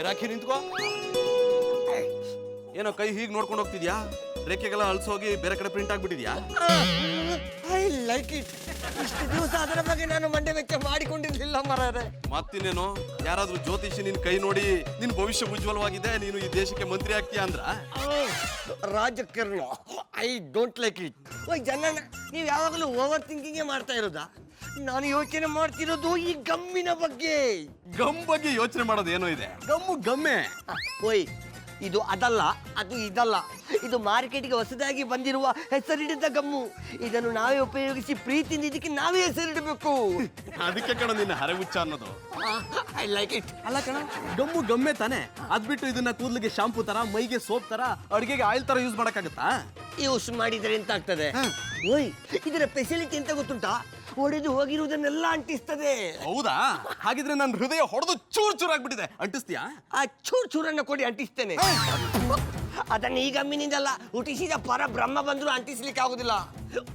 ಗಿರಾಕಿ ನಿಂತ್ಕೋ. ಏನೋ ಕೈ ಹೀಗೆ ನೋಡ್ಕೊಂಡು ಹೋಗ್ತಿದ್ಯಾ? ರೇಖೆಗೆಲ್ಲ ಅಳ್ಸೋಗಿ ಬೇರೆ ಕಡೆ ಪ್ರಿಂಟ್ ಆಗ್ಬಿಟ್ಟಿದ್ಯಾ? I like it. ಇಷ್ಟು ದಿವಸ ಅದರ ಬಗ್ಗೆ ನಾನು ಮಂಡೆ ವೆಚ್ಚ ಮಾಡಿಕೊಂಡಿರ್ಲಿಲ್ಲ ಮರರೆ. ಮತ್ತಿನ್ನೇನು, ಯಾರಾದ್ರೂ ಜ್ಯೋತಿಷಿ ನಿನ್ ಕೈ ನೋಡಿ ನಿನ್ ಭವಿಷ್ಯ ಉಜ್ವಲವಾಗಿದೆ, ನೀನು ಈ ದೇಶಕ್ಕೆ ಮಂತ್ರಿ ಆಗ್ತೀಯ ಅಂದ್ರ? ರಾಜಕಾರಣ ಐ ಡೋಂಟ್ ಲೈಕ್ ಇಟ್. ಓಯ್ ಜನನ, ನೀವು ಯಾವಾಗಲೂ ಓವರ್ ಥಿಂಕಿಂಗೇ ಮಾಡ್ತಾ ಇರೋದಾ? ನಾನು ಯೋಚನೆ ಮಾಡ್ತಿರೋದು ಈ ಗಮ್ಮಿನ ಬಗ್ಗೆ. ಗಮ್ ಬಗ್ಗೆ ಯೋಚನೆ ಮಾಡೋದು ಏನೋ ಇದೆ, ಗಮ್ಮು ಗಮ್ಮೆ. ಓಯ್, ಇದು ಅದಲ್ಲ, ಅದು ಇದಲ್ಲ. ಇದು ಮಾರ್ಕೆಟ್ಗೆ ಹೊಸದಾಗಿ ಬಂದಿರುವ ಹೆಸರಿಡಿದ ಗಮ್ಮು. ಇದನ್ನು ನಾವೇ ಉಪಯೋಗಿಸಿ ಪ್ರೀತಿಯಿಂದ ಇದಕ್ಕೆ ನಾವೇ ಹೆಸರಿಡಬೇಕು. ಅದಕ್ಕೆ ಕಣ ನಿನ್ನ ಹರೆಗುಚ್ಚ ಅನ್ನೋದು. I like it. ಅಲ್ಲ ಕಣ, ಗಮ್ಮು ಗಮ್ಮೆ ತಾನೆ. ಅದ್ಬಿಟ್ಟು ಇದನ್ನ ಕೂದಲಿಗೆ ಶಾಂಪೂ ತರ, ಮೈಗೆ ಸೋಪ್ ತರ, ಅಡಿಗೆಗೆ ಆಯಿಲ್ ತರ ಯೂಸ್ ಮಾಡಕ್ಕಾಗತ್ತಾ? ಯೂಸ್ ಮಾಡಿದ್ರೆ ಎಂತ ಆಗ್ತದೆ? ಓಯ್, ಇದರ ಫೆಸಿಲಿಟಿ ಎಂತ ಗೊತ್ತುಂಟಾ? ಒಡೆದು ಹೋಗಿರುವುದನ್ನೆಲ್ಲ ಅಂಟಿಸ್ತದೆ. ಹೌದಾ? ಹಾಗಿದ್ರೆ ನನ್ನ ಹೃದಯ ಹೊಡೆದು ಚೂರ್ ಚೂರ್ ಆಗ್ಬಿಟ್ಟಿದೆ. ಅಂಟಿಸ್ತೀಯಾ? ಆ ಚೂರ್ ಚೂರನ್ನ ಕೊಡಿ, ಅಂಟಿಸ್ತೇನೆ. ಅದನ್ನು ಈ ಗಮ್ಮಿನಿಂದಲ್ಲ, ಹುಟ್ಟಿಸಿದ ಪರ ಬ್ರಹ್ಮ ಬಂದ್ರು ಅಂಟಿಸ್ಲಿಕ್ಕೆ ಆಗುದಿಲ್ಲ.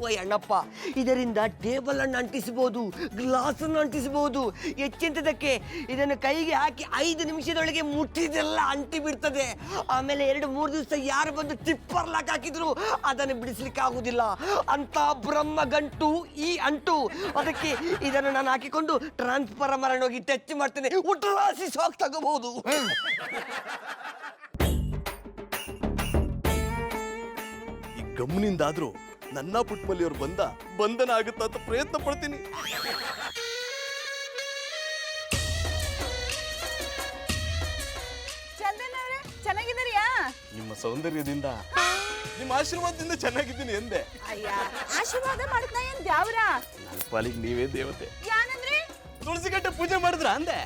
ಓಯ್ ಅಣ್ಣಪ್ಪ, ಇದರಿಂದ ಟೇಬಲ್ ಅನ್ನು ಅಂಟಿಸಬಹುದು, ಗ್ಲಾಸ್ ಅನ್ನು ಅಂಟಿಸಬಹುದು. ಹೆಚ್ಚೆಂತದಕ್ಕೆ ಇದನ್ನು ಕೈಗೆ ಹಾಕಿ 5 ನಿಮಿಷದೊಳಗೆ ಮುಟ್ಟಿದೆಲ್ಲ ಅಂಟಿ ಬಿಡ್ತದೆ. ಆಮೇಲೆ 2-3 ದಿವಸ ಯಾರು ಬಂದು ಟಿಪ್ಪರ್ ಲಾಕ್ ಹಾಕಿದ್ರು ಅದನ್ನು ಬಿಡಿಸ್ಲಿಕ್ಕೆ ಆಗುದಿಲ್ಲ. ಅಂತ ಬ್ರಹ್ಮ ಗಂಟು ಈ ಅಂಟು. ಅದಕ್ಕೆ ಇದನ್ನು ನಾನು ಹಾಕಿಕೊಂಡು ಟ್ರಾನ್ಸ್ಫಾರ್ಮರ್ ಅನ್ನು ಹೋಗಿ ಟಚ್ ಮಾಡ್ತೇನೆ, ಉಟರಾಸಿ ಸಾಕ್ ತಗೋಬಹುದು. ಗಮ್ನಿಂದಾದ್ರೂ ನನ್ನ ಪುಟ್ಮಲ್ಲಿಯವ್ರು ಬಂಧನ ಆಗುತ್ತಾ ಅಂತ ಪ್ರಯತ್ನ ಪಡ್ತೀನಿ. ಚೆನ್ನಾಗಿದ್ದೀರಿಯಾ? ನಿಮ್ಮ ಸೌಂದರ್ಯದಿಂದ, ನಿಮ್ಮ ಆಶೀರ್ವಾದದಿಂದ ಚೆನ್ನಾಗಿದ್ದೀನಿ ಎಂದೆ. ಅಯ್ಯ, ಆಶೀರ್ವಾದ ಮಾಡಿದ್ನ ಏನ್ ದ್ಯಾವ್ರ? ನನ್ನ ಪಾಲಿಗೆ ನೀವೇ ದೇವತೆ. ಯಾನಂದ್ರಿ? ತುಳಸಿ ಗಂಟೆ ಪೂಜೆ ಮಾಡಿದ್ರ ಅಂದೆ.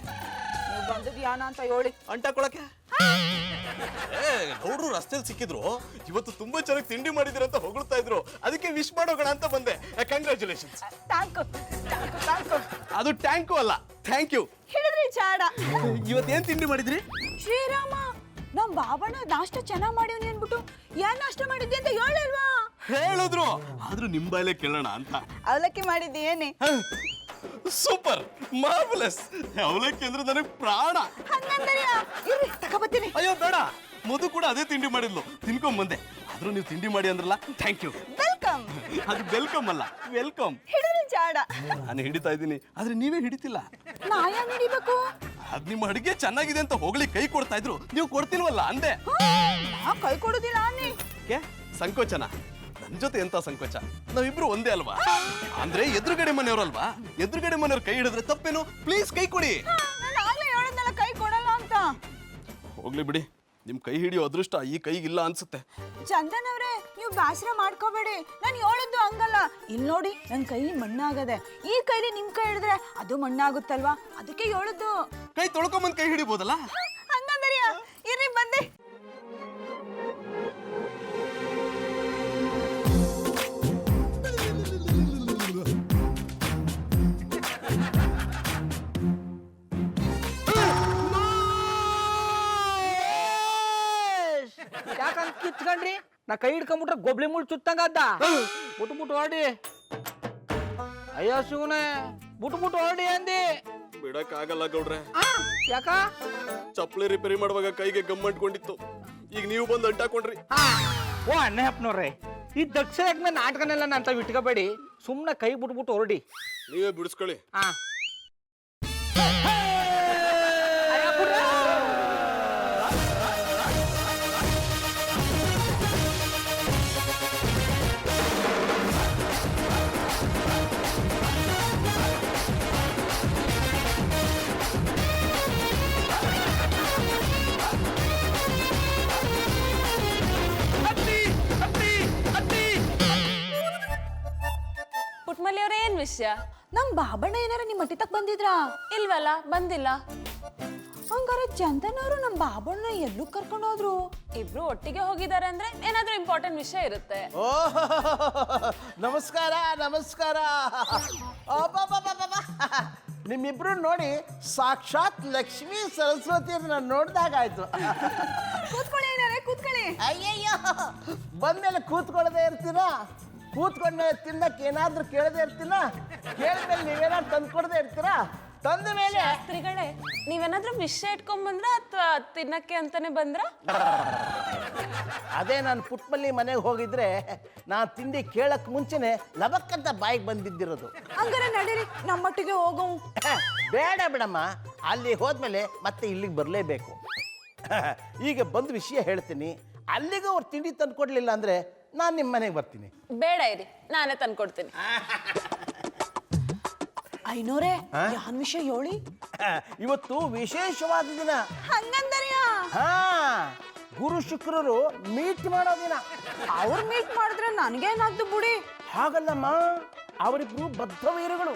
ನೀವು ಬಂದದ್ ಯಾನ ಅಂತ ಹೇಳಿ ಅಂಟಾಕೊಳಕ್ಕೆ. ಗೌಡ್ರು ರಸ್ತೆಯಲ್ಲಿ ಸಿಕ್ಕಿದ್ರು, ಇವತ್ತು ತುಂಬಾ ಚೆನ್ನಾಗಿ ತಿಂಡಿ ಮಾಡಿದಿರ ಅಂತ ಹೊಗಳ್ತಾ ಇದ್ರು. ಅದಕ್ಕೆ ವಿಶ್ ಮಾಡೋಣ ಅಂತ ಬಂದೆ. ಕಂಗ್ರಾಚುಲೇಷನ್ಸ್. ಅದು ಟ್ಯಾಂಕು ಅಲ್ಲ, ಥ್ಯಾಂಕ್ ಯು. ಹೇಳಿದ್ರಿ ಚಾಡ. ಇವತ್ತೇನ್ ತಿಂಡಿ ಮಾಡಿದ್ರಿ? ಶ್ರೀರಾಮ, ನಮ್ ಬಾಬಣ್ಣ ನಾಷ್ಟ ಚೆನ್ನಾಗ್ ಮಾಡಿವ್ನಿ ಅನ್ಬಿಟ್ಟು ಏನ್ ನಾಷ್ಟ ಮಾಡಿದ್ದೆ ಅಂತ ಹೇಳಲ್ವಾ? ಹೇಳಿದ್ರು, ಆದ್ರೂ ನಿಮ್ ಬಾಯಲ್ಲೇ ಕೇಳೋಣ ಅಂತ. ಅವಲಕ್ಕಿ ಮಾಡಿದ್ದೆ ಏನೇ? Super, marvellous. ಅವಲಕ್ಕಿ ಅಂದ್ರೆ ನನಗೆ ಪ್ರಾಣ. ಹಂಗಂದರಿಯಾ? ಇರ್ರಿ ತಗೋಬತ್ತೀನಿ. ಅಯ್ಯೋ ಬೇಡ, ಮಧು ಕೂಡ ಅದೇ ತಿಂಡಿ ಮಾಡಿದ್ಲು, ತಿನ್ಕೊಂಡ್ ಬಂದೆ. ಆದ್ರೂ ನೀವು ತಿಂಡಿ ಮಾಡಿ ಅಂದ್ರಲ್ಲ, ಥ್ಯಾಂಕ್ ಯು. ವೆಲ್ಕಮ್. ಅದು ವೆಲ್ಕಮ್ ಅಲ್ಲ, ವೆಲ್ಕಮ್. ಹಿಡಿದ್ರಿ ಚಾಡ. ನಾನು ಹಿಡಿತಾ ಇದ್ದೀನಿ, ಆದ್ರೆ ನೀವೇ ಹಿಡಿತಿಲ್ಲ. ನಾ ಯಾಕೆ ಹಿಡಿಬೇಕು? ಅದ್ ನಿಮ್ಮ ಅಡಿಗೆ ಚೆನ್ನಾಗಿದೆ ಅಂತ ಹೋಗ್ಲಿ ಕೈ ಕೊಡ್ತಾ ಇದ್ರು, ನೀವು ಕೊಡ್ತಿಲ್ವಲ್ಲ ಅಂದೆ. ನಾ ಕೈ ಕೊಡುದಿಲ್ಲ ಅನ್ನಿ. ಸಂಕೋಚನ? ನನ್ ಜೊತೆ ಎಂತ ಸಂಕೋಚ? ನಾವಿಬ್ರು ಒಂದೇ ಅಲ್ವಾ? ಅಂದ್ರೆ ಎದುರುಗಡೆ ಮನೆಯವ್ರಲ್ವಾ? ಎದುರುಗಡೆ ಮನೆಯವ್ರ ಕೈ ಹಿಡಿದ್ರೆ ತಪ್ಪೇನು? ಪ್ಲೀಸ್ ಕೈ ಕೊಡಿ. ನಾನು ಆಗ್ಲೇ ಹೇಳಿದ್ನಲ್ಲ ಕೈ ಕೊಡಲ್ಲ ಅಂತ. ಹೋಗ್ಲಿ ಬಿಡಿ, ನಿಮ್ ಕೈ ಹಿಡಿಯೋ ಅದೃಷ್ಟ ಈ ಕೈಗಿಲ್ಲ ಅನ್ಸುತ್ತೆ. ಚಂದನ್ ಅವ್ರೆ, ನೀವು ಬೇಸರ ಮಾಡ್ಕೋಬೇಡಿ. ನಾನು ಹೇಳಿದ್ದು ಹಂಗಲ್ಲ. ಇಲ್ಲಿ ನೋಡಿ, ನನ್ ಕೈ ಮಣ್ಣಾಗದೆ. ಈ ಕೈಲಿ ನಿಮ್ ಕೈ ಹಿಡಿದ್ರೆ ಅದು ಮಣ್ಣಾಗುತ್ತಲ್ವಾ? ಅದಕ್ಕೆ ಹೇಳಿದ್ದು. ಕೈ ತೊಳ್ಕೊಂಬಂದ್ ಕೈ ಹಿಡಿಬೋದಲ್ಲ? ಹಂಗಂದರಿಯಾ? ಇರ್ರಿ ಬಂದೆ. ಯಾಕಂತ ಕಿತ್ಕೊಂಡ್ರಿ? ನಾ ಕೈ ಹಿಡ್ಕೊಂಡ್ಬಿಟ್ರೆ ಗೊಬ್ಲಿ ಮುಳ್ ಚುತ್ತಂಗದ್ದ. ಬಿಟ್ಬಿಟ್ಟು ಹೊರಡಿ. ಅಯ್ಯೋ ಶಿವನೇ, ಬಿಟ್ಬಿಟ್ಟು ಹೊರಡಿ ಅಂದಿ. ಬಿಡಕ್ ಆಗಲ್ಲ ಗೌಡ್ರೆ. ಯಾಕ? ಚಪ್ಪಲಿ ರಿಪೇರಿ ಮಾಡುವಾಗ ಕೈಗೆ ಗಮ್ಮಂಟ್ಕೊಂಡಿತ್ತು, ಈಗ ನೀವು ಬಂದು ಅಂಟಾಕೊಂಡ್ರಿ. ಓ ಅಣ್ಣ ಹಪ್ನವ್ರೆ, ಈ ದಕ್ಷ ಯಜ್ಞ ನಾಟಕನೆಲ್ಲ ಅಂತ ಇಟ್ಕೋಬೇಡಿ. ಸುಮ್ನೆ ಕೈ ಬಿಟ್ಬಿಟ್ಟು ಹೊರಡಿ. ನೀವೇ ಬಿಡಿಸ್ಕೊಳ್ಳಿ. ಪುಟ್ಮಲ್ಲಿ ಅವ್ರ ಏನ್ ವಿಷಯ? ನಮ್ ಬಾಬಣ್ಣ ಏನಾರ ನಿಮ್ ಮಟ್ಟಿ ತಕ್ ಬಂದಿದ್ರಾ? ಇಲ್ವಲ್ಲ, ಬಂದಿಲ್ಲ. ಹಂಗಾರೆ ಚಂದನ್ ಅವರು ನಮ್ ಬಾಬಣ್ಣ ಎಲ್ಲೂ ಕರ್ಕೊಂಡು ಹೋದ್ರು? ಇಬ್ರು ಒಟ್ಟಿಗೆ ಹೋಗಿದ್ದಾರೆ ಅಂದ್ರೆ ಏನಾದ್ರೂ ಇಂಪಾರ್ಟೆಂಟ್ ವಿಷಯ ಇರುತ್ತೆ. ನಮಸ್ಕಾರ ನಮಸ್ಕಾರ. ನಿಮ್ಮಿಬ್ರು ನೋಡಿ ಸಾಕ್ಷಾತ್ ಲಕ್ಷ್ಮೀ ಸರಸ್ವತಿ ನಾನು ನೋಡ್ದಾಗಾಯ್ತು. ಕೂತ್ಕೊಳ್ಳಿ ಏನಾರೆ, ಕೂತ್ಕೊಳ್ಳಿ. ಅಯ್ಯಯ್ಯೋ, ಬಂದ್ಮೇಲೆ ಕೂತ್ಕೊಳ್ಳದೆ ಇರ್ತೀರಾ? ಕೂತ್ಕೊಂಡ್ಮೇಲೆ ತಿನ್ನಕ್ಕೆ ಏನಾದ್ರೂ ಕೇಳದೆ ಇರ್ತೀನ? ಕೇಳಿದ್ಮೇಲೆ ನೀವೇನಾದ್ರು ತಂದ್ಕೊಡದೆ ಇರ್ತೀರಾ? ತಂದ ಮೇಲೆ ಶಾಸ್ತ್ರಿಗಳೇ ನೀವೇನಾದ್ರೂ ವಿಷಯ ಇಟ್ಕೊಂಡ್ ಬಂದ್ರ ಅಥವಾ ತಿನ್ನಕ್ಕೆ ಅಂತಾನೆ ಬಂದ್ರ? ಅದೇ ನಾನು ಪುಟ್ಮಲ್ಲಿ ಮನೆಗೆ ಹೋಗಿದ್ರೆ ನಾನು ತಿಂಡಿ ಕೇಳಕ್ ಮುಂಚೆನೆ ಲಬಕ್ಕಂತ ಬಾಯಿಗೆ ಬಂದಿದ್ದಿರೋದು. ಹಂಗಾರೆ ನಡೀರಿ ನಮ್ಮೊಟ್ಟಿಗೆ ಹೋಗೋ. ಬೇಡ ಬಿಡಮ್ಮ, ಅಲ್ಲಿ ಹೋದ್ಮೇಲೆ ಮತ್ತೆ ಇಲ್ಲಿಗೆ ಬರಲೇಬೇಕು. ಈಗ ಬಂದ ವಿಷಯ ಹೇಳ್ತೀನಿ. ಅಲ್ಲಿಗೂ ಅವ್ರು ತಿಂಡಿ ತಂದು ಕೊಡ್ಲಿಲ್ಲ ಅಂದ್ರೆ ನಾನು ನಿಮ್ಮ ಮನೆಗೆ ಬರ್ತೀನಿ. ಬೇಡ ಇರಿ, ನಾನೇ ತಂದ್ಕೊಡ್ತೀನಿ. ಐನೋರೇ ಯಾನ್ ವಿಷಯ ಹೇಳಿ. ಇವತ್ತು ವಿಶೇಷವಾದ ದಿನ. ಹಂಗಂದರಿಯಾ? ಹಾ, ಗುರು ಶುಕ್ರರು ಮೀಟ್ ಮಾಡೋ ದಿನ. ಅವ್ರು ಮೀಟ್ ಮಾಡಿದ್ರೆ ನನಗೇನಾಗ್ದು ಬುಡಿ. ಹಾಗಲ್ಲಮ್ಮ, ಅವರಿಬ್ರು ಬದ್ಧವೀರಗಳು.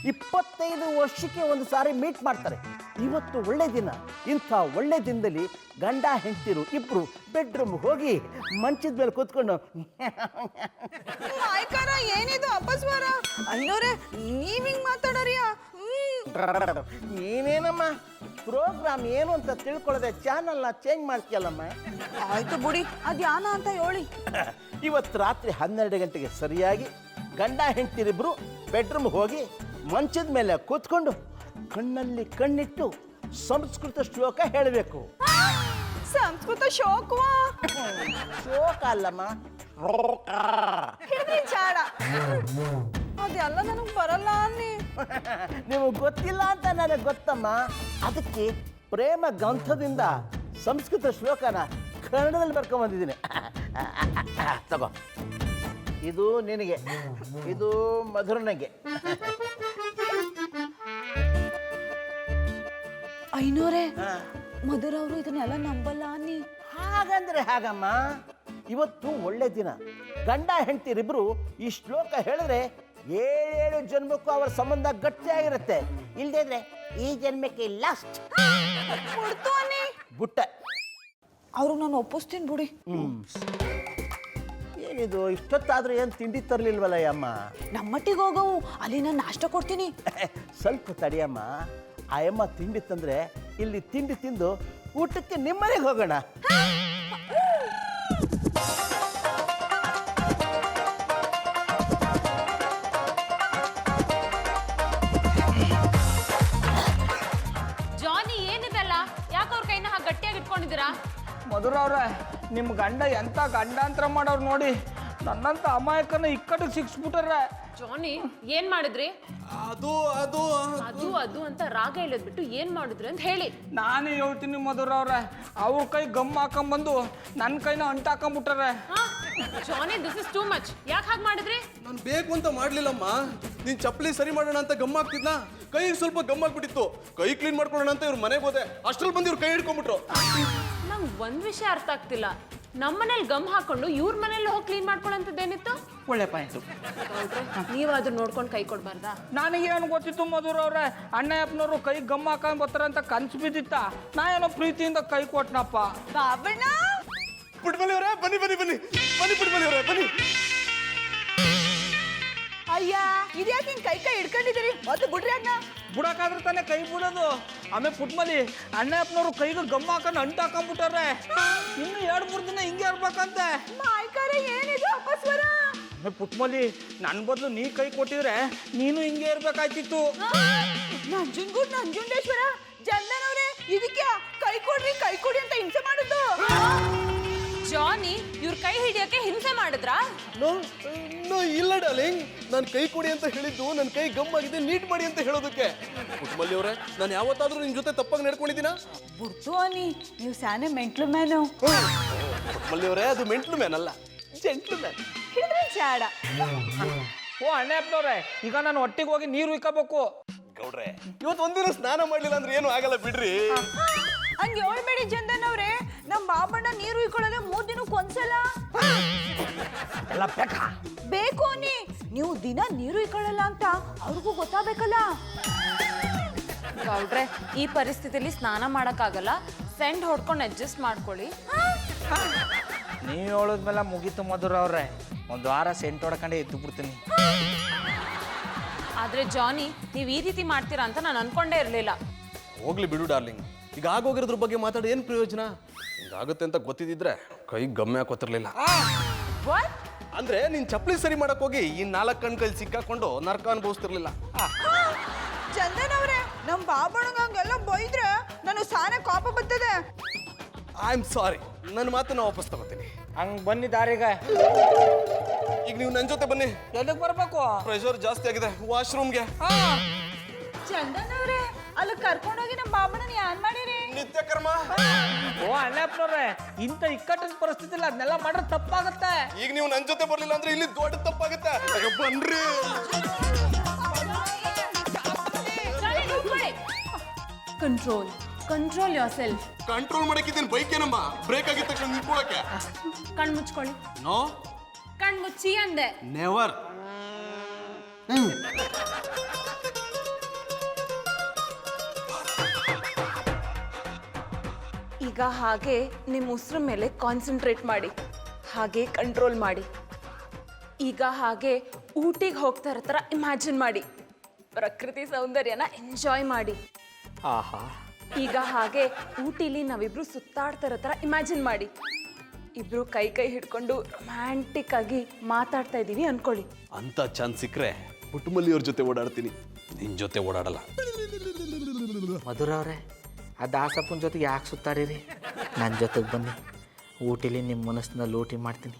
25 ವರ್ಷಕ್ಕೆ ಒಂದು ಸಾರಿ ಮೀಟ್ ಮಾಡ್ತಾರೆ. ಇವತ್ತು ಒಳ್ಳೆ ದಿನ. ಇಂಥ ಒಳ್ಳೆ ದಿನದಲ್ಲಿ ಗಂಡ ಹೆಂಡತಿರು ಇಬ್ರು ಬೆಡ್ರೂಮ್ ಹೋಗಿ ಮಂಚದ ಮೇಲೆ ಕೂತ್ಕೊಂಡು ಆಯ್ಕಾರ ಏನಿದು ಅಪಸ್ವರ? ಐನೋರೇ ನೀವ್ ಹಿಂಗ್ ಮಾತಾಡೋರಿಯಾ? ನೀನೇನಮ್ಮ ಪ್ರೋಗ್ರಾಮ್ ಏನು ಅಂತ ತಿಳ್ಕೊಳ್ಳದೆ ಚಾನಲ್ನ ಚೇಂಜ್ ಮಾಡ್ತೀಯಲ್ಲಮ್ಮ. ಆಯ್ತು ಬುಡಿ, ಅದ್ಯಾನ ಅಂತ ಹೇಳಿ. ಇವತ್ತು ರಾತ್ರಿ 12 ಗಂಟೆಗೆ ಸರಿಯಾಗಿ ಗಂಡ ಹೆಂಡತಿರಿಬ್ರು ಬೆಡ್ರೂಮ್ ಹೋಗಿ ಮಂಚದ ಮೇಲೆ ಕೂತ್ಕೊಂಡು ಕಣ್ಣಲ್ಲಿ ಕಣ್ಣಿಟ್ಟು ಸಂಸ್ಕೃತ ಶ್ಲೋಕ ಹೇಳಬೇಕು. ಸಂಸ್ಕೃತ ಶೋಕವಾ? ಶ್ಲೋಕ ಅಲ್ಲಮ್ಮ, ಹಿಡಿದ್ರಿ ಚಾಡ. ಅದೆಲ್ಲ ನನಗ್ ಬರಲ್ಲ ಅನ್ನಿ. ನಿಮಗೆ ಗೊತ್ತಿಲ್ಲ ಅಂತ ನನಗೆ ಗೊತ್ತಮ್ಮ. ಅದಕ್ಕೆ ಪ್ರೇಮ ಗ್ರಂಥದಿಂದ ಸಂಸ್ಕೃತ ಶ್ಲೋಕನ ಕನ್ನಡದಲ್ಲಿ ಬರ್ಕೊಂಡ್ ಬಂದಿದ್ದೀನಿ. ತಗೋ, ಇದು ನಿನಗೆ, ಇದು ಮಧುರನಿಗೆ. ಐನೋರೇ ಮಧುರ ಅವರು ಇದನ್ನೆಲ್ಲ ನಂಬಲ್ಲ ಅನ್ನಿ. ಹಾಗಂದ್ರೆ ಹಾಗಮ್ಮ, ಇವತ್ತು ಒಳ್ಳೆ ದಿನ. ಗಂಡ ಹೆಂಡತಿರಿಬ್ರು ಈ ಶ್ಲೋಕ ಹೇಳಿದ್ರೆ 7 ಜನ್ಮಕ್ಕೂ ಅವರ ಸಂಬಂಧ ಗಟ್ಟಿಯಾಗಿರುತ್ತೆ. ಇಲ್ಲದೇ ಇದ್ರೆ ಈ ಜನ್ಮಕ್ಕೆ ಲಾಸ್ಟ್ ಕೊಡ್ತು ಅನ್ನಿ. ಬುಟ್ಟ. ಅವ್ರು ನಾನು ಒಪ್ಪಿಸ್ತೀನಿ ಬುಡಿ. ಏನಿದು ಇಷ್ಟೊತ್ತಾದ್ರೂ ಏನು ತಿಂಡಿ ತರಲಿಲ್ವಲ್ಲ ಅಮ್ಮ? ನಮ್ಮಟ್ಟಿಗೆ ಹೋಗವು, ಅಲ್ಲಿ ನಾನು ನಾಷ್ಟ ಕೊಡ್ತೀನಿ. ಸ್ವಲ್ಪ ತಡಿಯಮ್ಮ. ಆ ಅಮ್ಮ ತಿಂಡಿ ತಂದ್ರೆ ಇಲ್ಲಿ ತಿಂಡಿ ತಿಂದು ಊಟಕ್ಕೆ ನಿಮ್ಮನೆಗೆ ಹೋಗೋಣ. ಜಾನಿ ಏನಿದೆಲ್ಲ? ಯಾಕೆ ಅವ್ರ ಕೈನ ಹಾಗೆ ಗಟ್ಟಿಯಾಗಿ ಇಟ್ಕೊಂಡಿದ್ದೀರಾ? ಮಧುರ ಅವ್ರೆ, ನಿಮ್ಮ ಗಂಡ ಎಂತ ಗಂಡಾಂತರ ಮಾಡೋರು ನೋಡಿ. ನನ್ನಂತ ಅಮಾಯಕನ ಇಕ್ಕಟ್ಟಿಗೆ ಸಿಕ್ಸ್ಬಿಟ್ರೆ. ಜಾನಿ ಏನ್ ಮಾಡಿದ್ರಿ? ಅದು ಅದು ಅದು ಅದು ಅಂತ ರಾಗ ಹೇಳಿದ್ಬಿಟ್ಟು ಏನ್ ಮಾಡಿದ್ರಿ ಅಂತ ಹೇಳಿ. ನಾನೇ ಹೇಳ್ತೀನಿ ಮಧುರ ಅವ್ರೆ, ಅವ್ರ ಕೈ ಗಮ್ ಹಾಕೊಂಬಂದು ನನ್ನ ಕೈನ ಅಂಟಾಕೊಂಬಿಟ್ರೆ. ಜಾನಿ ದಿಸ್ ಇಸ್ ಟೂ ಮಚ್. ಯಾಕೆ ಹಾಗೆ ಮಾಡಿದ್ರಿ? ನಾನು ಬೇಕು ಅಂತ ಮಾಡ್ಲಿಲ್ಲಮ್ಮ. ನೀನ್ ಚಪ್ಪಲಿ ಸರಿ ಮಾಡೋಣ ಅಂತ ಗಮ್ಮಾಗ್ತಿದ್ನಾ, ಕೈಗೆ ಸ್ವಲ್ಪ ಗಮ್ಮಾಗ್ಬಿಟ್ಟಿತ್ತು. ಕೈ ಕ್ಲೀನ್ ಮಾಡ್ಕೊಳ್ಳೋಣ ಅಂತ ಇವ್ರ ಮನೆಗೆ ಹೋದೆ. ಅಷ್ಟ್ರಲ್ಲಿ ಬಂದು ಇವ್ರು ಕೈ ಹಿಡ್ಕೊಂಡ್ಬಿಟ್ರು. ನಂಗೆ ಒಂದ್ ವಿಷಯ ಅರ್ಥ ಆಗ್ತಿಲ್ಲ. ನಮ್ಮನೇಲಿ ಗಮ್ ಹಾಕೊಂಡು ಇವ್ರ ಮನೇಲಿ ಹೋಗಿ ಕ್ಲೀನ್ ಮಾಡ್ಕೊಳ್ಳೋಂಥದ್ದೇನಿತ್ತು? ಒಳ್ಳೆ ಪಾಯಿಂಟು. ನೀವಾದ್ರೂ ನೋಡ್ಕೊಂಡು ಕೈ ಕೊಡ್ಬಾರ್ದಾ? ನನಗೇನು ಗೊತ್ತಿತ್ತು ಮಧುರ ಅವ್ರೆ, ಅಣ್ಣಯ್ಯಪ್ಪನವರು ಕೈ ಗಮ್ ಹಾಕೊಂಡ್ ಬರ್ತಾರ ಅಂತ ಕನ್ಸು ಬಿದ್ದಿತ್ತ. ನಾ ಏನೋ ಪ್ರೀತಿಯಿಂದ ಕೈ ಕೊಟ್ನಪ್ಪ. ಬಾಬಣ್ಣ ಪುಟ್ಮಲಿ ಅವರೇ ಬನ್ನಿ ಬನ್ನಿ ಬನ್ನಿ ಬನ್ನಿ ಪುಟ್ಮಲಿ ಅವರೇ ಬನ್ನಿ. ಅಯ್ಯ ಇದ್ಯಾಕೆ ಹಿಂಗ್ ಕೈ ಕೈ ಹಿಡ್ಕೊಂಡಿದ್ದೀರಿ? ಮತ್ತೆ ಬಿಡ್ರಿ ಅಣ್ಣ. ಬುಡಕಾದ್ರೆ ತಾನೇ ಕೈ ಬಿಡೋದು. ಆಮೇಲೆ ಪುಟ್ಮಲಿ ಅಣ್ಣಯ್ಯಪ್ಪನವರು ಕೈಗೆ ಗಮ್ ಹಾಕೊಂಡು ಅಂಟು ಹಾಕೊಂಡ್ಬಿಟ್ಟಾರೆ. ಇನ್ನು 2-3 ದಿನ ಹಿಂಗೆ ಇರ್ಬೇಕಂತೆ. ಮಾಯ್ಕಾರ ಏನಿದು ಅಪಸ್ವರ? ಆಮೇಲೆ ಪುಟ್ಮಲಿ ನನ್ನ ಬದಲು ನೀ ಕೈ ಕೊಟ್ಟಿದ್ರೆ ನೀನು ಹಿಂಗೆ ಇರ್ಬೇಕಾಯ್ತಿತ್ತು. ನಂಜುಂಗೂರ್ ನಂಜುಂಡೇಶ್ವರ ಜಂದನವ್ರೆ, ಇದಕ್ಕೆ ಕೈ ಕೊಡಿ ಅಂತ ಹಿಂಸೆ ಮಾಡುದು? ಜಾನಿ ಇವ್ರ ಕೈ ಹಿಡಿಯಕ್ಕೆ ಹಿಂಸೆ ಮಾಡಿದ್ರಾ? ನೋ ಇಲ್ಲ ಡಾರ್ಲಿಂಗ್, ನಾನು ಕೈ ಕೊಡಿ ಅಂತ ಹೇಳಿದ್ದು ನನ್ನ ಕೈ ಗಮ್ ಆಗಿದೆ ನೀಟ್ ಮಾಡಿ ಅಂತ ಹೇಳೋದಕ್ಕೆ. ಪುಟ್ಮಲ್ಲಿ ಅವರೇ, ನಾನು ಯಾವತ್ತಾದ್ರೂ ನಿನ್ ಜೊತೆ ತಪ್ಪಾಗಿ ನಡ್ಕೊಂಡಿದ್ದೀನಾ? ಬಿಡ್ತು ಅನ್ನಿ, ನೀವು ಸ್ಯಾನೆ ಮೆಂಟ್ಲು ಮ್ಯಾನು. ಪುಟ್ಮಲ್ಲಿ ಅವರೇ, ಅದು ಮೆಂಟ್ಲು ಮ್ಯಾನ್ ಅಲ್ಲ, ಜೆಂಟ್ಲು ಮ್ಯಾನ್. ಹಿಡಿದ್ರೆ ಚಾಡ. ಓ ಅಣ್ಣಯ್ಯಪ್ಪನವ್ರೆ, ಈಗ ನಾನು ಒಟ್ಟಿಗೆ ಹೋಗಿ ನೀರು ಇಕ್ಕಬೇಕು. ಗೌಡ್ರೆ, ಇವತ್ತು ಒಂದಿನ ಸ್ನಾನ ಮಾಡ್ಲಿಲ್ಲ ಅಂದ್ರೆ ಏನು ಆಗಲ್ಲ ಬಿಡ್ರಿ. ಹಂಗೆ ಹೇಳ್ಬೇಡಿ ಚಂದನವ್ರೆ, ನಮ್ಮ ಬಾಬಣ್ಣ ನೀರು ಇಕ್ಕೊಳ್ಳೋದೇ 3 ದಿನಕ್ಕೆ ಒಂದ್ಸಲ. ಎಲ್ಲ ಬೇಕಾ? ಬೇಕು ಅನ್ನಿ, ನೀವು ದಿನ ನೀರು ಇಕ್ಕೊಳ್ಳಲ್ಲ ಅಂತ ಅವ್ರಿಗೂ ಗೊತ್ತಾಗಬೇಕಲ್ಲ. ಗೌಡ್ರೆ, ಈ ಪರಿಸ್ಥಿತಿಲಿ ಸ್ನಾನ ಮಾಡಕ್ಕಾಗಲ್ಲ, ಸೆಂಡ್ ಹೊಡ್ಕೊಂಡು ಅಡ್ಜಸ್ಟ್ ಮಾಡ್ಕೊಳ್ಳಿ. ನೀವು ಹೇಳೋದ್ಮೇಲೆ ಮುಗೀತು ಮಧುರ ಅವ್ರೆ. 1 ವಾರ ಸೆಂಟ್ ಹೊಡ್ಕೊಂಡೆ ಎದ್ದು ಬಿಡ್ತೀನಿ. ಆದ್ರೆ ಜಾನಿ, ನೀವು ಈ ರೀತಿ ಮಾಡ್ತೀರಾ ಅಂತ ನಾನು ಅನ್ಕೊಂಡೇ ಇರಲಿಲ್ಲ. ಹೋಗ್ಲಿ ಬಿಡು ಡಾರ್ಲಿಂಗ್, ಈಗ ಆಗೋಗಿರೋದ್ರ ಬಗ್ಗೆ ಮಾತಾಡಿ ಏನು ಪ್ರಯೋಜನ? ಹಿಂಗಾಗುತ್ತೆ ಅಂತ ಗೊತ್ತಿದ್ದಿದ್ರೆ ಕೈ ಗಮ್ಮೆ ಹಾಕೋತಿರ್ಲಿಲ್ಲ. ಅಂದ್ರೆ ನೀನ್ ಚಪ್ಪಲಿ ಸರಿ ಮಾಡಕ್ ಹೋಗಿ ಈ 4 ಕಣ್ ಕೈಲಿ ಸಿಕ್ಕಾಕೊಂಡು ನರಕ ಅನುಭವಿಸ್ತಿರ್ಲಿಲ್ಲ. ಚಂದನ್ ಅವ್ರೆ, ನಮ್ಮ ಬಾಬಣ್ಣಗ ಹಂಗೆಲ್ಲ ಬೈದ್ರೆ ನನಗೆ ಸಾನೆ ಕೋಪ ಬರ್ತದೆ. ಐ ಆಮ್ ಸಾರಿ, ನನ್ನ ಮಾತನ್ನ ವಾಪಸ್ ತಗೋತೀನಿ. ಹಂಗ್ ಬನ್ನಿ ದಾರಿಗೆ. ಈಗ ನೀವು ನನ್ನ ಜೊತೆ ಬನ್ನಿ. ಎಲ್ಲಿಗೆ ಬರ್ಬೇಕು? ಪ್ರೆಷರ್ ಜಾಸ್ತಿ ಆಗಿದೆ, ವಾಶ್ರೂಮ್ಗೆ. ಚಂದನ್ ಅವ್ರೆ, ಅಲ್ಲಿ ಕರ್ಕೊಂಡೋಗಿ ನಮ್ಮ ಬಾಬಣ್ಣನ ಏನ್ ಮಾಡಿರಿ? ನಿತ್ಯ ಕರ್ಮ. ಓ ಅಣ್ಣಪ್ಪನವ್ರೆ, ಇಂಥ ಇಕ್ಕಟ್ಟಿನ ಪರಿಸ್ಥಿತಿ ಇಲ್ಲ, ಅದನ್ನೆಲ್ಲ ಮಾಡ್ರೆ ತಪ್ಪಾಗತ್ತೆ. ಈಗ ನೀವು ನನ್ನ ಜೊತೆ ಬರ್ಲಿಲ್ಲ ಅಂದ್ರೆ ಇಲ್ಲಿ ದೊಡ್ಡ ತಪ್ಪಾಗುತ್ತೆ. ಅಯ್ಯೋ, ಬನ್ರಿ. Control control yourself. Control ಮಾಡಕ್ಕಿದ್ದೀನಿ ಬೈಕ್ ಏನಮ್ಮ, ಬ್ರೇಕ್ ಆಗಿದ ತಕ್ಷಣ ನಿಂತ್ಕೊಳಕ್ಕೆ. ಕಣ್ ಮುಚ್ಕೊಳ್ಳಿ. ನೋ, ಕಣ್ ಮುಚ್ಚಿ ಅಂದೆ. ನೆವರ್. ಈಗ ಹಾಗೆ ನಿಮ್ಮ ಉಸಿರು ಮೇಲೆ ಕಾನ್ಸಂಟ್ರೇಟ್ ಮಾಡಿ, ಹಾಗೆ ಕಂಟ್ರೋಲ್ ಮಾಡಿ. ಈಗ ಹಾಗೆ ಊಟಿಗೆ ಹೋಗ್ತಾ ಇರೋ ಥರ ಇಮ್ಯಾಜಿನ್ ಮಾಡಿ, ಪ್ರಕೃತಿ ಸೌಂದರ್ಯನ ಎಂಜಾಯ್ ಮಾಡಿ. ಆಹಾ, ಈಗ ಹಾಗೆ ಊಟಿಲಿ ನಾವಿಬ್ರು ಸುತ್ತಾಡ್ತಾ ಇರೋ ಥರ ಇಮ್ಯಾಜಿನ್ ಮಾಡಿ. ಇಬ್ರು ಕೈ ಕೈ ಹಿಡ್ಕೊಂಡು ರೊಮ್ಯಾಂಟಿಕ್ ಆಗಿ ಮಾತಾಡ್ತಾ ಇದ್ದೀವಿ ಅನ್ಕೊಳ್ಳಿ. ಅಂತ ಚಾನ್ಸ್ ಸಿಕ್ಕರೆ ಪುಟ್ಟಮಲ್ಲಿಯವ್ರ ಜೊತೆ ಓಡಾಡ್ತೀನಿ, ನಿನ್ ಜೊತೆ ಓಡಾಡಲ್ಲ. ಮಧುರ ಅವ್ರೆ, ಆ ದಾಸಪ್ಪನ ಜೊತೆಗೆ ಯಾಕೆ ಸುತ್ತಾಡಿರಿ? ನನ್ನ ಜೊತೆಗೆ ಬನ್ನಿ, ಊಟಿಲಿ ನಿಮ್ಮ ಮನಸ್ಸಿನಲ್ಲಿ ಊಟಿ ಮಾಡ್ತೀನಿ.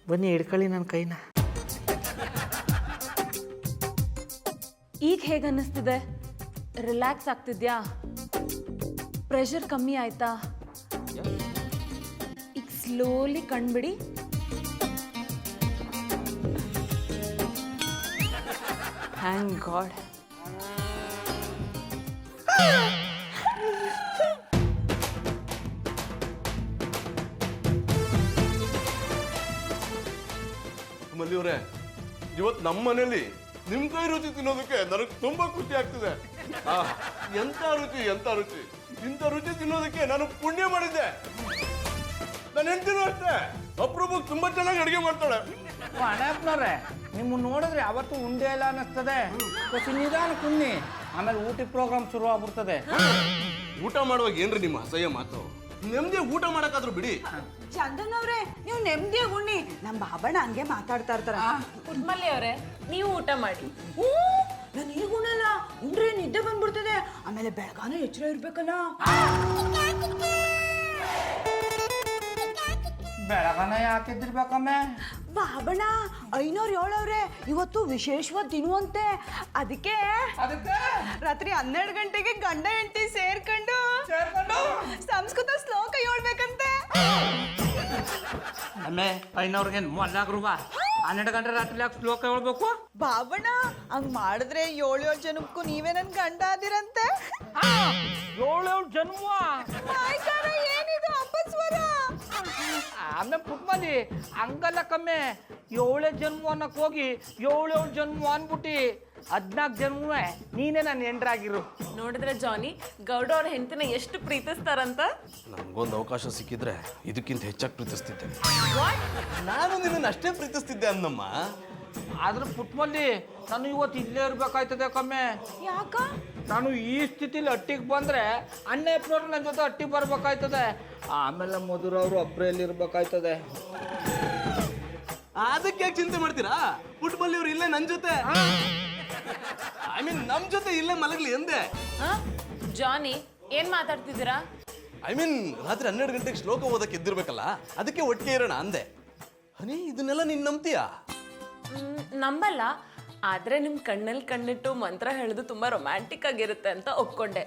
ಬನ್ನಿ, ಹಿಡ್ಕೊಳ್ಳಿ ನನ್ನ ಕೈನ. ಈಗ ಹೇಗೆ ಅನ್ನಿಸ್ತಿದೆ? ರಿಲ್ಯಾಕ್ಸ್ ಆಗ್ತಿದ್ಯಾ? ಪ್ರೆಷರ್ ಕಮ್ಮಿ ಆಯ್ತಾ? ಈಗ ಸ್ಲೋಲಿ ಕಣ್ಬಿಡಿ. Thank god. ಮಲ್ಲಿಯವ್ರೆ, ಇವತ್ತು ನಮ್ಮ ಮನೇಲಿ ನಿಮ್ ಕೈ ರುಚಿ ತಿನ್ನೋದಕ್ಕೆ ನನಗೆ ತುಂಬಾ ಖುಷಿ ಆಗ್ತಿದೆ. ಎಂತ ರುಚಿ, ಎಂತ ರುಚಿ! ಇಂಥ ರುಚಿ ತಿನ್ನೋದಕ್ಕೆ ನಾನು ಪುಣ್ಯ ಮಾಡಿದ್ದೆ. ನನ್ನ ಹೆಂಡತಿನೂ ಅಷ್ಟೇ, ಅಪರೂಪಕ್ಕೆ ತುಂಬಾ ಚೆನ್ನಾಗಿ ಅಡುಗೆ ಮಾಡ್ತಾಳೆ. ಅಣ್ಣಪ್ಪನವ್ರೆ, ನಿಮ್ಮನ್ನು ನೋಡಿದ್ರೆ ಯಾವತ್ತೂ ಉಂಡೆ ಇಲ್ಲ ಅನ್ನಿಸ್ತದೆ. ಸ್ವಲ್ಪ ನಿಧಾನ ಕುನ್ನಿ, ಆಮೇಲೆ ಊಟಿ ಪ್ರೋಗ್ರಾಮ್ ಶುರು ಆಗ್ಬಿಡ್ತದೆ. ಊಟ ಮಾಡುವಾಗ ಏನ್ರಿ ನಿಮ್ಮ ಅಸಹ್ಯ ಮಾತು? ನೆಮ್ಮದಿ ಊಟ ಮಾಡಕ್ಕಾದ್ರೂ ಬಿಡಿ. ಚಂದನ್ ಅವ್ರೆ, ನೀವು ನೆಮ್ಮದಿಯಾಗಿ ಉಣ್ಣಿ. ನಮ್ಮ ಬಾಬಣ್ಣ ಹಂಗೆ ಮಾತಾಡ್ತಾ ಇರ್ತಾರ. ಪುಟ್ಮಲ್ಲಿ ಅವರೇ, ನೀವು ಊಟ ಮಾಡಿ. ನಾನು ಈಗ ಉಣ್ಣಲ್ಲ, ಉಂಡ್ರೆ ನಿದ್ದೆ ಬಂದ್ಬಿಡ್ತದೆ. ಆಮೇಲೆ ಬೆಳಗಾನ ಎಚ್ಚರ ಇರ್ಬೇಕಲ್ಲ. ಬೆಳಗನ ಯಾಕಿದ್ದಿರ್ಬೇಕಮ್ಮೆ? ಬಾಬಣ್ಣ 507 ಇವತ್ತು ವಿಶೇಷವಾದ ದಿನವಂತೆ. ಅದಕ್ಕೆ ರಾತ್ರಿ 12 ಗಂಟೆಗೆ ಗಂಡ ಹೆಂಡತಿ ಸೇರ್ಕೊಂಡು ಸಂಸ್ಕೃತ ಶ್ಲೋಕ ಹೇಳ್ಬೇಕಂತೆ. ಅಮ್ಮೆ, ಐನವ್ರಿಗೆ ಮೊಲ್ಲಾಗ್ರು ಬಾ, 12 ಗಂಟೆ ರಾತ್ರಿ ಯಾಕೆ ಶ್ಲೋಕ ಹೇಳ್ಬೇಕು? ಬಾಬಣ್ಣ ಹಂಗ್ ಮಾಡಿದ್ರೆ 7 ಜನಕ್ಕೂ ನೀವೇ ನನ್ ಗಂಡ ಆದಿರಂತೆ. 7 ಜನ್ಮ ಏನಿದು ಅಪಸ್ವರ? ಆಮೇಲೆ ಪುಟ್ಮಲ್ಲಿ ಹಂಗಲ್ಲ ಕಮ್ಮೆ, 7 ಜನ್ಮ ಅನ್ನಕ್ ಹೋಗಿ 7 ಜನ್ಮ ಅನ್ಬಿಟ್ಟು 14 ಜನ್ಮವೇ ನೀನೇ ನನ್ನ ಹೆಂಡ್ರಾಗಿರು. ನೋಡಿದ್ರೆ ಜಾನಿ, ಗೌಡ ಅವ್ರ ಹೆಂಡತಿನ ಎಷ್ಟು ಪ್ರೀತಿಸ್ತಾರಂತ. ನನ್ಗೊಂದು ಅವಕಾಶ ಸಿಕ್ಕಿದ್ರೆ ಇದಕ್ಕಿಂತ ಹೆಚ್ಚಾಗಿ ಪ್ರೀತಿಸ್ತಿದ್ದೆ. ನಾನು ನಿನ್ನನ್ನು ಅಷ್ಟೇ ಪ್ರೀತಿಸ್ತಿದ್ದೆ ಅನ್ನಮ್ಮ. ಆದ್ರೆ ಪುಟ್ಮಲ್ಲಿ ನಾನು ಇವತ್ತು ಇಲ್ಲೇ ಇರ್ಬೇಕಾಯ್ತದೆ ಕಮ್ಮೆ. ಯಾಕ? ನಾನು ಈ ಸ್ಥಿತಿಲಿ ಹಟ್ಟಿಗೆ ಬಂದ್ರೆ ಅಣ್ಣಪ್ಪನವ್ರು ನನ್ನ ಜೊತೆ ಹಟ್ಟಿಗೆ ಬರ್ಬೇಕಾಯ್ತದೆ. ಆಮೇಲೆ ಮಧುರ ಅವರು ಅಬ್ರೆಯಲ್ಲಿ ಇರ್ಬೇಕಾಯ್ತದೆ. ಅದಕ್ಕೆ ಯಾಕೆ ಚಿಂತೆ ಮಾಡ್ತೀರಾ? ಪುಟ್ಟಮಲ್ಲಿ ಅವ್ರು ಇಲ್ಲೇ ನನ್ನ ಜೊತೆ, ಐ ಮೀನ್ ನಮ್ ಜೊತೆ ಇಲ್ಲೇ ಮಲಗಲಿ ಎಂದೆ. ಜಾನಿ, ಏನ್ ಮಾತಾಡ್ತಿದ್ದೀರಾ? ಐ ಮೀನ್ ರಾತ್ರಿ 12 ಗಂಟೆಗೆ ಶ್ಲೋಕ ಓದಕ್ಕೆ ಎದ್ದಿರ್ಬೇಕಲ್ಲ, ಅದಕ್ಕೆ ಒಟ್ಟಿಗೆ ಇರೋಣ ಅಂದೆ. ಹನಿ, ಇದನ್ನೆಲ್ಲ ನೀನ್ ನಂಬ್ತೀಯಾ? ನಂಬಲ್ಲ, ಆದ್ರೆ ನಿಮ್ ಕಣ್ಣಲ್ಲಿ ಕಣ್ಣಿಟ್ಟು ಮಂತ್ರ ಹೇಳೋದು ತುಂಬಾ ರೊಮ್ಯಾಂಟಿಕ್ ಆಗಿರುತ್ತೆ ಅಂತ ಒಪ್ಕೊಂಡೆ.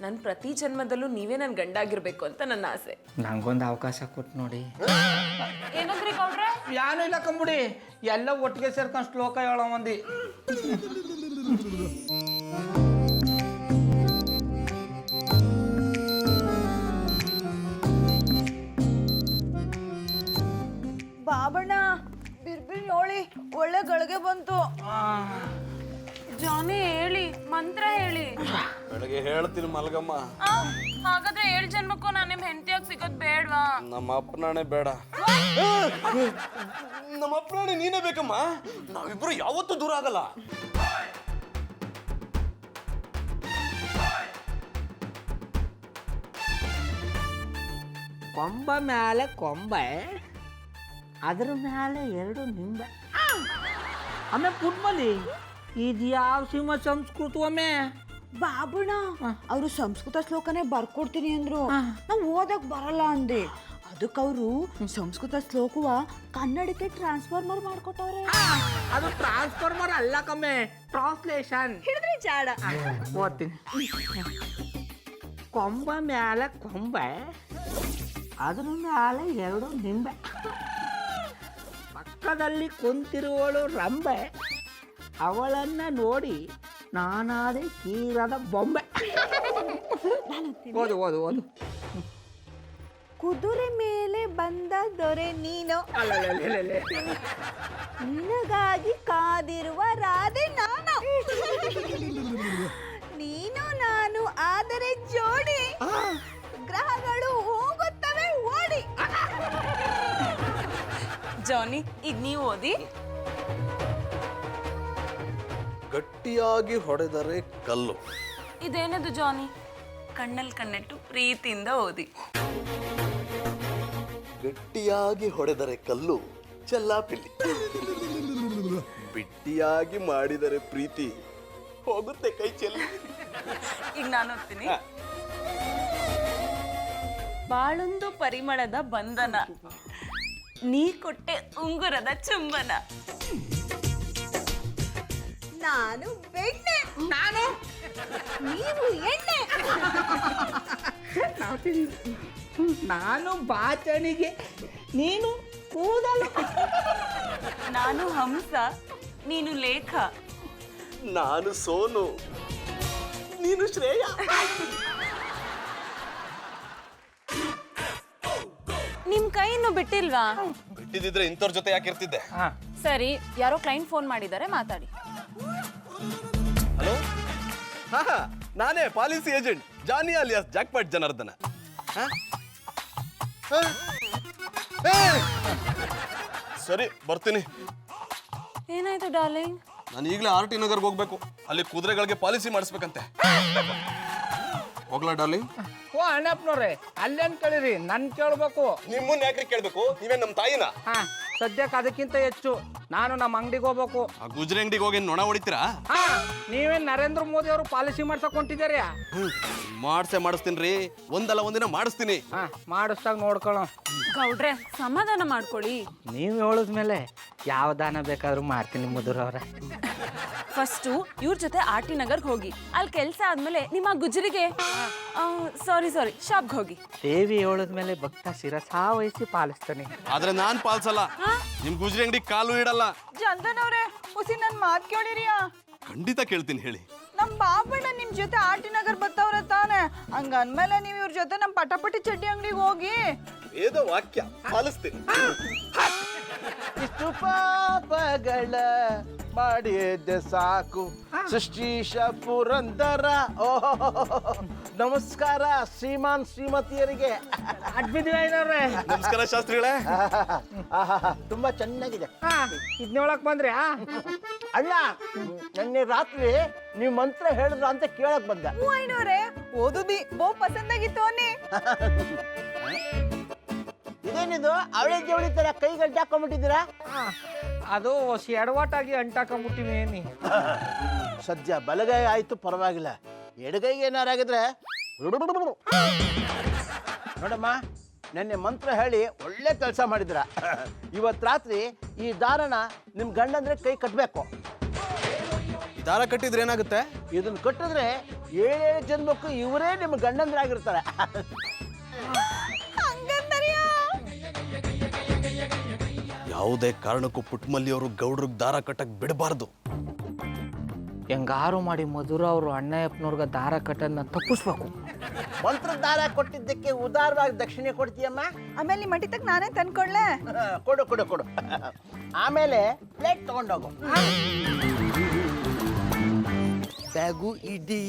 ನನ್ನ ಪ್ರತಿ ಜನ್ಮದಲ್ಲೂ ನೀವೇ ನನ್ನ ಗಂಡ ಆಗಿರ್ಬೇಕು ಅಂತ ನನ್ನ ಆಸೆ. ನಂಗೊಂದು ಅವಕಾಶ ಕೊಟ್ಟು ನೋಡಿ. ಏನಂದ್ರಿ ಗೌಡ್ರೆ? ಯಾನು ಇಲ್ಲ ಕಂಬಿಡಿ, ಎಲ್ಲ ಒಟ್ಟಿಗೆ ಸೇರ್ಕೊಂಡು ಶ್ಲೋಕ ಹೇಳೋ ಮಂದಿ. ಬಾಬಣ್ಣ, ಬಿರ್ಬಿರ್ ಹೇಳಿ, ಒಳ್ಳೆ ಗಳಿಗೆ ಬಂತು. ಜಾನಿ ಹೇಳಿ, ಮಂತ್ರ ಹೇಳಿ. ಬೆಳಗ್ಗೆ ಹೇಳ್ತೀನಿ ಮಲಗಮ್ಮ. ಹಾಗಾದ್ರೆ 7 ಜನ್ಮಕ್ಕೂ ನಾನು ನಿಮ್ ಹೆಂಡತಿಯಾಗಿ ಸಿಗೋದ್ ಬೇಡ್ವಾ? ನಮ್ಮ ಅಪ್ಪನಾಣೆ ಬೇಡ. ನಮ್ಮ ಅಪ್ಪನಾಣೆ ನೀನೇ ಬೇಕಮ್ಮ, ನಾವಿಬ್ರು ಯಾವತ್ತೂ ದೂರ ಆಗಲ್ಲ. ಕೊಂಬ ಮ್ಯಾಲೆ ಕೊಂಬೆ, ಅದ್ರ ಮ್ಯಾಲೆ 2 ನಿಂಬೆ. ಆಮೇಲೆ ಪುಟ್ಮಲ್ಲಿ ಇದು ಯಾವ ಸೀಮ ಸಂಸ್ಕೃತ ಒಮ್ಮೆ ಬಾಬುಣ ಅವರು ಸಂಸ್ಕೃತ ಶ್ಲೋಕನೇ ಬರ್ಕೊಡ್ತೀನಿ ಅಂದ್ರು ನಾವು ಓದಕ್ ಬರಲ್ಲ ಅಂದೆ ಅದಕ್ಕೆ ಅವರು ಸಂಸ್ಕೃತ ಶ್ಲೋಕವ ಕನ್ನಡಕ್ಕೆ ಟ್ರಾನ್ಸ್ಫಾರ್ಮರ್ ಮಾಡ್ಕೊಟ್ಟವ್ರೆ. ಅದು ಟ್ರಾನ್ಸ್ಫಾರ್ಮರ್ ಅಲ್ಲ ಕಮ್ಮೆ, ಟ್ರಾನ್ಸ್ಲೇಷನ್. ಹಿಡಿದ್ರಿ ಜಾಡ. ಓದ್ತೀನಿ. ಕೊಂಬ ಮ್ಯಾಲ ಕೊಂಬೆ, ಅದ್ರ ಮ್ಯಾಲ 2 ನಿಂಬೆ, ಪಕ್ಕದಲ್ಲಿ ಕುಂತಿರುವಳು ರಂಬೆ, ಅವಳನ್ನ ನೋಡಿ ನಾನಾದೆ ಕೀರದ ಬೊಂಬೆ. ಓದು ಓದು ಓದು. ಕುದುರೆ ಮೇಲೆ ಬಂದ ದೊರೆ ನೀನು, ನಿನಗಾಗಿ ಕಾದಿರುವ ರಾಧೆ ನಾನು, ನೀನು ನಾನು ಆದರೆ ಜೋಡಿ, ಗ್ರಹಗಳು ಹೋಗುತ್ತವೆ ಓಡಿ. ಜಾನಿ ಈಗ ನೀವು ಓದಿ. ಗಟ್ಟಿಯಾಗಿ ಹೊಡೆದರೆ ಕಲ್ಲು. ಇದೇನದು ಜಾನಿ? ಕಣ್ಣಲ್ಲಿ ಕಣ್ಣಿಟ್ಟು ಪ್ರೀತಿಯಿಂದ ಓದಿ. ಗಟ್ಟಿಯಾಗಿ ಹೊಡೆದರೆ ಕಲ್ಲು ಚೆಲ್ಲಾಪಿಲ್ಲಿ, ಬಿಟ್ಟಿಯಾಗಿ ಮಾಡಿದರೆ ಪ್ರೀತಿ ಹೋಗುತ್ತೆ ಕೈ ಚೆಲ್ಲಿ. ಈಗ ನಾನು ಓದ್ತೀನಿ. ಬಾಳೊಂದು ಪರಿಮಳದ ಬಂಧನ, ನೀ ಕೊಟ್ಟೆ ಉಂಗುರದ ಚುಂಬನ. ನಾನು ಬೆಣ್ಣೆ, ನಾನು ನೀವು ಎಣ್ಣೆ, ನಾನು ಬಾಚಣಿಗೆ, ನೀನು ಕೂದಲು. ನಾನು ಹಂಸ, ನೀನು ಲೇಖ. ನಾನು ಸೋನು, ನೀನು ಶ್ರೇಯ. ನಿಮ್ ಕೈ ಇನ್ನು ಬಿಟ್ಟಿಲ್ವಾ? ಬಿಟ್ಟಿದ್ರೆ ಇಂಥವ್ರ ಜೊತೆ ಯಾಕಿರ್ತಿದ್ದೆ? ಸರಿ, ಯಾರೋ ಕ್ಲೈಂಟ್ ಫೋನ್ ಮಾಡಿದ್ದಾರೆ, ಮಾತಾಡಿ. ಹಲೋ, ಹಾ ನಾನೇ ಪಾಲಿಸಿ ಏಜೆಂಟ್ ಜಾನಿ ಅಲಿಯಾಸ್ ಜಾಕ್ಪಾಟ್ ಜನಾರ್ದನ. ಸರಿ ಬರ್ತೀನಿ. ಏನಾಯ್ತು ಡಾರ್ಲಿಂಗ್? ನಾನು ಈಗಲೇ RT ನಗರ್ಗೆ ಹೋಗ್ಬೇಕು, ಅಲ್ಲಿ ಕುದುರೆಗಳಿಗೆ ಪಾಲಿಸಿ ಮಾಡಿಸ್ಬೇಕಂತೆ. ಹೋಗ್ಲಾ ಡಾರ್ಲಿಂಗ್? ಓ ಅಣ್ಣಪ್ಪನವ್ರೆ, ಅಲ್ಲೇನ್ ಕೇಳಿರಿ, ನನ್ ಕೇಳ್ಬೇಕು. ನಿಮ್ಮನ್ನ ಯಾಕ್ರಿ ಕೇಳ್ಬೇಕು? ನೀವೇ ನಮ್ಮ ತಾಯಿನ. ಹಾ, ಸದ್ಯಕ್ಕೆ ಅದಕ್ಕಿಂತ ಹೆಚ್ಚು ನಾನು ನಮ್ಮ ಅಂಗಡಿಗೆ ಹೋಗ್ಬೇಕು. ಆ ಗುಜ್ರೆ ಅಂಗಡಿಗೆ ಹೋಗಿ ನೊಣ ಹೊಡಿತೀರಾ? ಹಾ, ನೀವೇನ್ ನರೇಂದ್ರ ಮೋದಿ ಅವರು ಪಾಲಿಸಿ ಮಾಡ್ಸಕ್ ಹೊಂಟಿದ್ದೀರಿ? ಮಾಡಿಸ್ತೀನಿ ರೀ, ಒಂದಲ್ಲ ಒಂದಿನ ಮಾಡಿಸ್ತೀನಿ. ಹಾ, ಮಾಡಿಸ್ದಾಗ ನೋಡ್ಕೊಳ್ಳೋ. ಗೌಡ್ರೆ ಸಮಾಧಾನ ಮಾಡ್ಕೊಳ್ಳಿ. ನೀವು ಹೇಳಿದ್ಮೇಲೆ ಯಾವ ದಾನ ಬೇಕಾದ್ರೂ ಮಾಡ್ತೀನಿ ಮುದುರವ್ರೆ. ಫಸ್ಟು ಇವ್ರ ಜೊತೆ RT ನಗರ್ಗೆ ಹೋಗಿ, ಅಲ್ಲಿ ಕೆಲಸ ಆದ್ಮೇಲೆ ನಿಮ್ಮ ಗುಜರಿಗೆ ಸಾರಿ ಶಾಪ್ಗೆ ಹೋಗಿ. ದೇವಿ ಹೇಳಿದ್ಮೇಲೆ ಭಕ್ತ ಶಿರಸಾ ವಹಿಸಿ ಪಾಲಿಸ್ತಾನೆ. ಆದ್ರೆ ನಾನ್ ಪಾಲ್ಸಲ್ಲ, ನಿಮ್ ಗುಜ್ರಿ ಅಂಗಡಿ ಕಾಲು ಇಡಲ್ಲ. ಚಂದನವ್ರೆ ಹುಸಿ ನನ್ ಮಾತ್ ಕೇಳಿರಿಯಾ? ಖಂಡಿತ ಕೇಳ್ತೀನಿ, ಹೇಳಿ. ನಮ್ ಬಾಬಣ್ಣ ನಿಮ್ ಜೊತೆ RT ನಗರ್ ಬತ್ತವ್ರ ತಾನೆ, ಹಂಗ ಅಂದ್ಮೇಲೆ ನೀವ್ ಇವ್ರ ಜೊತೆ ನಮ್ ಪಟಾಪಟಿ ಚಡ್ಡಿ ಅಂಗಡಿಗೆ ಹೋಗಿ ವೇದ ವಾಕ್ಯ ಪಾಲಿಸ್ತೀನಿ. ಇಷ್ಟು ಪಾಪಗಳ ಮಾಡಿದ್ದೆ ಸಾಕು ಸೃಷ್ಟೀಶ ಪುರಂದರ. ಓಹೋ, ನಮಸ್ಕಾರ ಶ್ರೀಮಾನ್ ಶ್ರೀಮತಿಯರಿಗೆ. ನಮಸ್ಕಾರ ಶಾಸ್ತ್ರಿಗಳೇ. ತುಂಬಾ ಚೆನ್ನಾಗಿದೆ. ಇದ್ನೊಳಕ್ ಬಂದ್ರೆ ಅಣ್ಣ, ನಿನ್ನೆ ರಾತ್ರಿ ನೀವು ಮಂತ್ರ ಹೇಳಿದ್ರ ಅಂತ ಕೇಳಕ್ ಬಂದ. ಐನೋರೆ ಓದು ಬಿ ಬೋ ಪಸಂದಾಗಿತ್ತು ಅನ್ನಿ. ಇದೇನಿದು ಅವಳಿ ಜವಳಿ ತರ ಕೈಗಡ್ಡೆ ಹಾಕೊಂಡ್ಬಿಟ್ಟಿದ್ದೀರಾ? ಅದು ಎಡವಾಟಾಗಿ ಅಂಟಾಕೊಂಡ್ಬಿಟ್ಟಿವಿ. ಸದ್ಯ ಬಲಗೈ ಆಯ್ತು ಪರವಾಗಿಲ್ಲ, ಎಡಗೈಗೆ ಏನಾರಾಗಿದ್ರೆ ನೋಡಮ್ಮ, ನೆನ್ನೆ ಮಂತ್ರ ಹೇಳಿ ಒಳ್ಳೆ ಕೆಲಸ ಮಾಡಿದ್ರ. ಇವತ್ತು ರಾತ್ರಿ ಈ ದಾರನ ನಿಮ್ ಗಂಡಂದ್ರೆ ಕೈ ಕಟ್ಟಬೇಕು. ಈ ದಾರ ಕಟ್ಟಿದ್ರೆ ಏನಾಗುತ್ತೆ? ಇದನ್ನ ಕಟ್ಟಿದ್ರೆ 7 ಜನ್ಮಕ್ಕೂ ಇವರೇ ನಿಮ್ಮ ಗಂಡಂದ್ರಾಗಿರ್ತಾರೆ. ಯಾವುದೇ ಕಾರಣಕ್ಕೂ ಪುಟ್ಮಲ್ಲಿ ಅವರು ಗೌಡ್ರಿಗೆ ದಾರ ಕಟ್ಟಕ್ ಬಿಡಬಾರ್ದು. ಹೆಂಗಾರು ಮಾಡಿ ಮಧುರ ಅವರು ಅಣ್ಣಯ್ಯಪ್ಪನವ್ರಿಗೆ ದಾರ ಕಟ್ಟನ್ನ ತಪ್ಪಿಸ್ಬೇಕು. ಮಂತ್ರ ದಾರ ಕೊಟ್ಟಿದ್ದಕ್ಕೆ ಉದಾರವಾಗಿ ದಕ್ಷಿಣೆ ಕೊಡ್ತೀಯಮ್ಮ. ಆಮೇಲೆ ನಿಮ್ಮ ಮಟ್ಟಿತಕ್ ನಾನೇ ತಂದ್ಕೊಳ್ಳೆ. ಕೊಡು ಕೊಡು ಕೊಡು. ಆಮೇಲೆ ಪ್ಲೇಟ್ ತಗೊಂಡೋಗು. ಬ್ಯಾಗು ಇಡೀ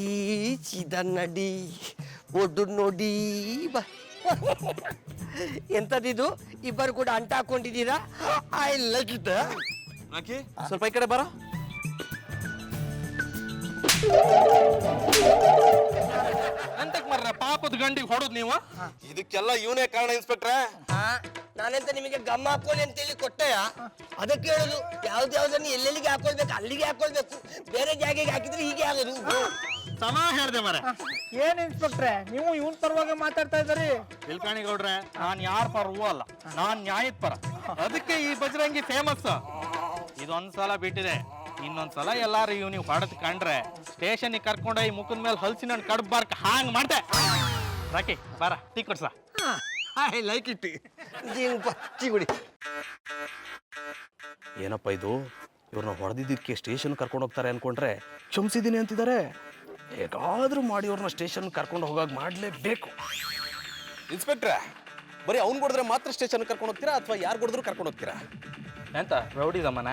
ಚಿದನ್ನಡಿ ಒಡ್ಡು ನೋಡಿ ಬಾ. ಎಂತದಿದು? ಇಬ್ಬರು ಕೂಡ ಅಂಟ ಹಾಕೊಂಡಿದ್ದೀರಾ? I like it. ರಾಕಿ, ಸ್ವಲ್ಪ ಈ ಕಡೆ ಬರ. ಎಂತಕ್ ಮರ್ರ ಪಾಪದ ಗಂಡಿಗೆ ಹೊಡೋದು ನೀವು? ಇದಕ್ಕೆಲ್ಲ ಇವನೇ ಕಾರಣ ಇನ್ಸ್ಪೆಕ್ಟ್ರೆ. ನಾನೆಂತ ನಿಮಗೆ ಗಮ್ಮ ಹಾಕೊಳ್ಳಿ ಅಂತೇಳಿ ಕೊಟ್ಟೆಯ? ಅದಕ್ಕೆ ಹೇಳುದು, ಯಾವ್ದಾವ್ದನ್ನು ಎಲ್ಲೆಲ್ಲಿಗೆ ಹಾಕೊಳ್ಬೇಕು ಅಲ್ಲಿಗೆ ಹಾಕೊಳ್ಬೇಕು, ಬೇರೆ ಜಾಗೆಗೆ ಹಾಕಿದ್ರೆ ಹೀಗೆ ಆಗೋದು. ಸಮ ಹೇಳ್ದೆ ಮರೆ. ಏನ್ ಇನ್ಸ್ಪೆಕ್ಟ್ರೆ ನೀವು ಇವನ್ ಪರವಾಗಿ ಮಾತಾಡ್ತಾ ಇದ್ದೀರಿ? ತಿಳ್ಕಾಣಿ ಗೌಡ್ರೆ, ನಾನ್ ಯಾರ ಪರವೂ ಅಲ್ಲ, ನಾನ್ ನ್ಯಾಯದ ಪರ. ಅದಕ್ಕೆ ಈ ಬಜರಂಗಿ ಫೇಮಸ್. ಇದೊಂದ್ಸಲ ಬಿಟ್ಟಿದೆ, ಇನ್ನೊಂದ್ಸಲ ಎಲ್ಲಾರು ನೀವು ಹೊಡೆದ್ ಕಂಡ್ರೆ ಸ್ಟೇಷನ್ ಕರ್ಕೊಂಡೋಗಿ ಮುಖದ ಮೇಲೆ ಹಲ್ಸಿನ ಹಣ್ಣು ಕಡ್ಬಾರ್ಕ ಹಾಂಗ್ ಮಾಡ್ದೆ. ರಾಕಿ ಬಾರ ಟೀ ಕೊಡ್ಸ. I like it. ಟೀ ಕುಡಿ. ಏನಪ್ಪ ಇದು, ಇವ್ರನ್ನ ಹೊಡೆದಿದ್ದಕ್ಕೆ ಸ್ಟೇಷನ್ ಕರ್ಕೊಂಡು ಹೋಗ್ತಾರೆ ಅನ್ಕೊಂಡ್ರೆ ಕ್ಷಮಿಸಿದ್ದೀನಿ ಅಂತಿದ್ದಾರೆ. ಹೇಗಾದ್ರೂ ಮಾಡಿ ಇವ್ರನ್ನ ಸ್ಟೇಷನ್ ಕರ್ಕೊಂಡು ಹೋಗಾಗ ಮಾಡಲೇಬೇಕು. ಇನ್ಸ್ಪೆಕ್ಟ್ರೆ, ಬರೀ ಅವ್ನು ಕೊಡಿದ್ರೆ ಮಾತ್ರ ಸ್ಟೇಷನ್ ಕರ್ಕೊಂಡು ಹೋಗ್ತೀರಾ ಅಥವಾ ಯಾರು ಕೊಡಿದ್ರು ಕರ್ಕೊಂಡು ಹೋಗ್ತೀರಾ? ಎಂತ ರೌಡಿದಮ್ಮನ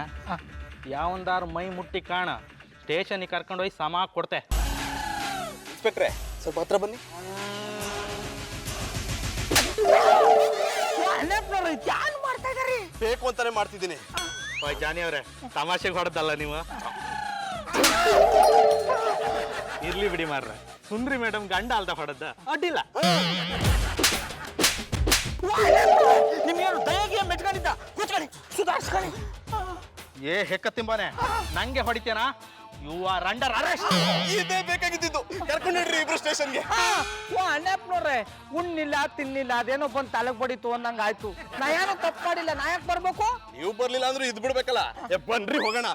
ಯಾವಂದಾರು ಮೈ ಮುಟ್ಟಿ ಕಾಣ ಸ್ಟೇಷನ್ಗೆ ಕರ್ಕೊಂಡೋಗಿ ಸಮ ಕೊಡ್ತೆ. ಇನ್ಸ್ಪೆಕ್ಟ್ರೆ, ಸ್ವಲ್ಪ ಹತ್ರ ಬನ್ನಿ. ಯಾರು ಮಾಡ್ತಾ ಇದ್ದಾರೆ? ಬೇಕು ಅಂತಾನೆ ಮಾಡ್ತಿದ್ದೀನಿ. ಜಾನಿ ಅವ್ರೆ, ತಮಾಷೆಗೆ ಹೊಡೆದಲ್ಲ ನೀವು. ಇರ್ಲಿ ಬಿಡಿ ಮಾರ್ರೆ, ಸುಂದ್ರಿ ಮೇಡಮ್ ಗಂಡ ಅಲ್ದ ಹೊಡೆದ ಅಡ್ಡಿಲ್ಲ. ನಿಮ್ಗೇನು ದಯಗೆ ಮೆಟ್ಕೊಂಡಿದ್ದ? ಕೂತ್ಕೊಳ್ಳಿ, ಸುಧಾರಿಸ್ಕೊಳ್ಳಿ. ಏ ಹೆಕ್ಕ ತಿಂಬಾನೆ, ನಂಗೆ ಹೊಡಿತೇನಾ? You are under arrest. ಇದೇ ಬೇಕಾಗಿದ್ದು, ಕರ್ಕೊಂಡ್ರಿ ಇಬ್ರು ಸ್ಟೇಷನ್ಗೆ. ಅಣ್ಣಪ್ಪನವ್ರೆ, ಉಣ್ಣಿಲ್ಲ ತಿನ್ನಿಲ್ಲ ಅದೇನೋ ಬಂದು ತಲೆಗೆ ಬಡಿತು ಅನ್ನಂಗ ಆಯ್ತು. ನಾ ಏನೋ ತಪ್ಪು ಮಾಡಿಲ್ಲ, ನಾ ಯಾಕೆ ಬರ್ಬೇಕು? ನೀವು ಬರ್ಲಿಲ್ಲ ಅಂದ್ರೆ ಇದ್ ಬಿಡ್ಬೇಕಲ್ಲ. ಬನ್ರಿ ಹೋಗೋಣ.